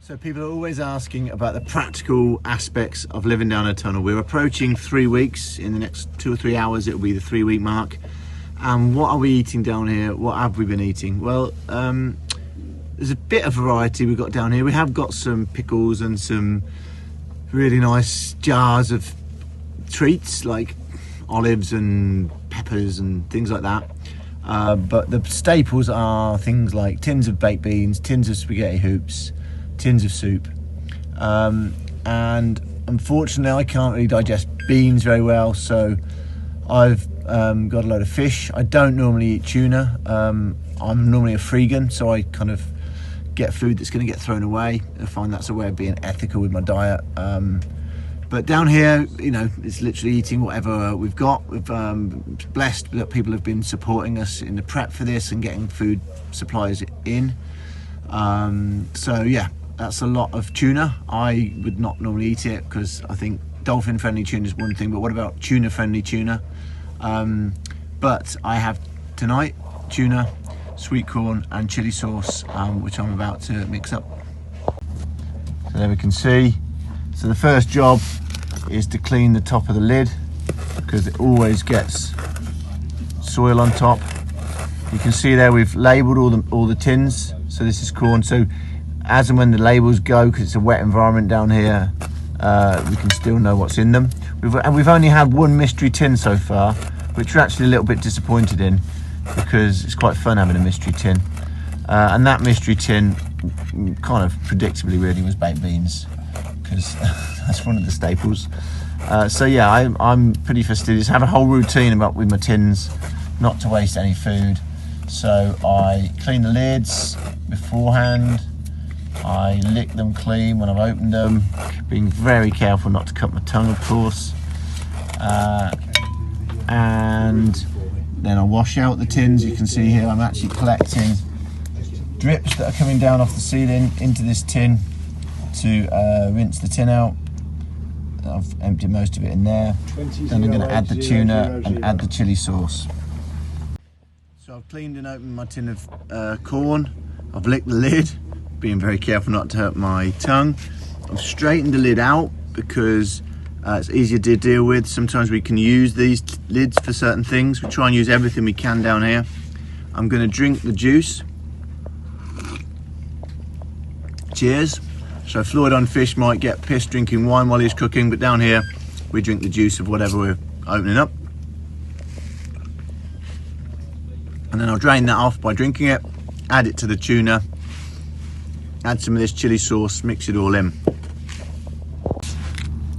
So people are always asking about the practical aspects of living down a tunnel. We're approaching 3 weeks. In the next 2 or 3 hours it'll be the 3-week mark. And what are we eating down here? What have we been eating? Well, there's a bit of variety we've got down here. We have got some pickles and some really nice jars of treats like olives and peppers and things like that. But the staples are things like tins of baked beans, tins of spaghetti hoops, tins of soup, and unfortunately I can't really digest beans very well, so I've got a load of fish. I don't normally eat tuna. I'm normally a freegan, so I kind of get food that's going to get thrown away. I find that's a way of being ethical with my diet. But down here, you know, it's literally eating whatever we've got. We've blessed that people have been supporting us in the prep for this and getting food supplies in. So yeah, that's a lot of tuna. I would not normally eat it because I think dolphin friendly tuna is one thing, but what about tuna friendly tuna? But I have tonight tuna, sweet corn and chili sauce, which I'm about to mix up. So there we can see. So the first job is to clean the top of the lid because it always gets soil on top. You can see there we've labelled all the tins. So this is corn. So as and when the labels go, because it's a wet environment down here, we can still know what's in them. We've only had one mystery tin so far, which we're actually a little bit disappointed in because it's quite fun having a mystery tin. And that mystery tin, kind of predictably really, was baked beans because that's one of the staples. So yeah, I'm pretty fastidious. I have a whole routine with my tins, not to waste any food. So I clean the lids beforehand. I lick them clean when I've opened them, being very careful not to cut my tongue, of course. And then I wash out the tins. You can see here I'm actually collecting drips that are coming down off the ceiling into this tin to rinse the tin out. I've emptied most of it in there. Then I'm going to add the tuna and add the chili sauce. So I've cleaned and opened my tin of corn. I've licked the lid, being very careful not to hurt my tongue. I've straightened the lid out because it's easier to deal with. Sometimes we can use these lids for certain things. We try and use everything we can down here. I'm going to drink the juice. Cheers. So Floyd on fish might get pissed drinking wine while he's cooking, but down here we drink the juice of whatever we're opening up. And then I'll drain that off by drinking it, add it to the tuna, add some of this chili sauce, mix it all in.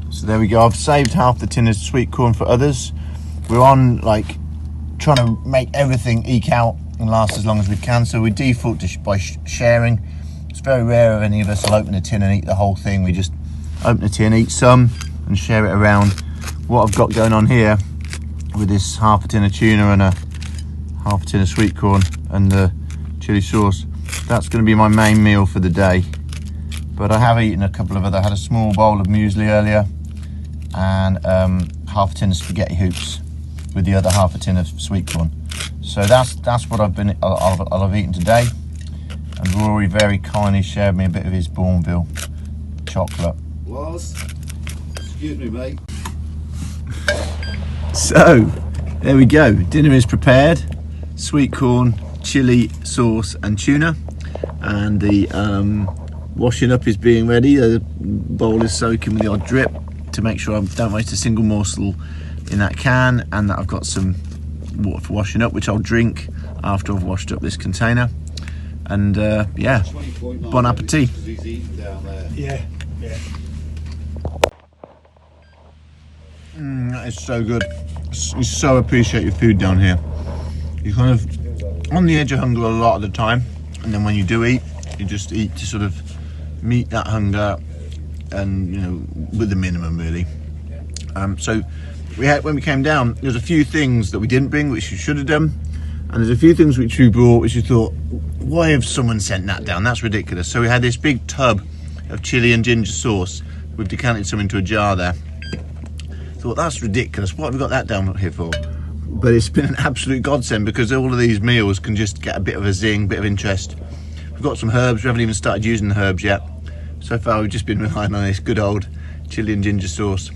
So there we go. I've saved half the tin of sweet corn for others. We're on like trying to make everything eke out and last as long as we can, so we default to by sharing. It's very rare if any of us will open a tin and eat the whole thing. We just open a tin, eat some and share it around. What I've got going on here with this half a tin of tuna and a half a tin of sweet corn and the chili sauce, that's going to be my main meal for the day. But I have eaten a couple of other. I had a small bowl of muesli earlier and half a tin of spaghetti hoops with the other half a tin of sweet corn. So that's what I'll have eaten today. And Rory very kindly shared me a bit of his Bourneville chocolate. Excuse me, mate. So there we go. Dinner is prepared. Sweet corn, chili sauce and tuna, and the washing up is being ready. The bowl is soaking with the odd drip to make sure I don't waste a single morsel in that can, and that I've got some water for washing up, which I'll drink after I've washed up this container. And yeah, bon appetit. Yeah. That is so good. You so appreciate your food down here. You're kind of on the edge of hunger a lot of the time, and then when you do eat, you just eat to sort of meet that hunger, and you know, with the minimum really. So when we came down, there's a few things that we didn't bring which we should have done, and there's a few things which we brought which we thought, why have someone sent that down? That's ridiculous. So we had this big tub of chili and ginger sauce. We've decanted some into a jar there. Thought, that's ridiculous. What have we got that down here for? But it's been an absolute godsend because all of these meals can just get a bit of a zing, bit of interest. We've got some herbs. We haven't even started using the herbs yet. So far we've just been relying on this good old chilli and ginger sauce.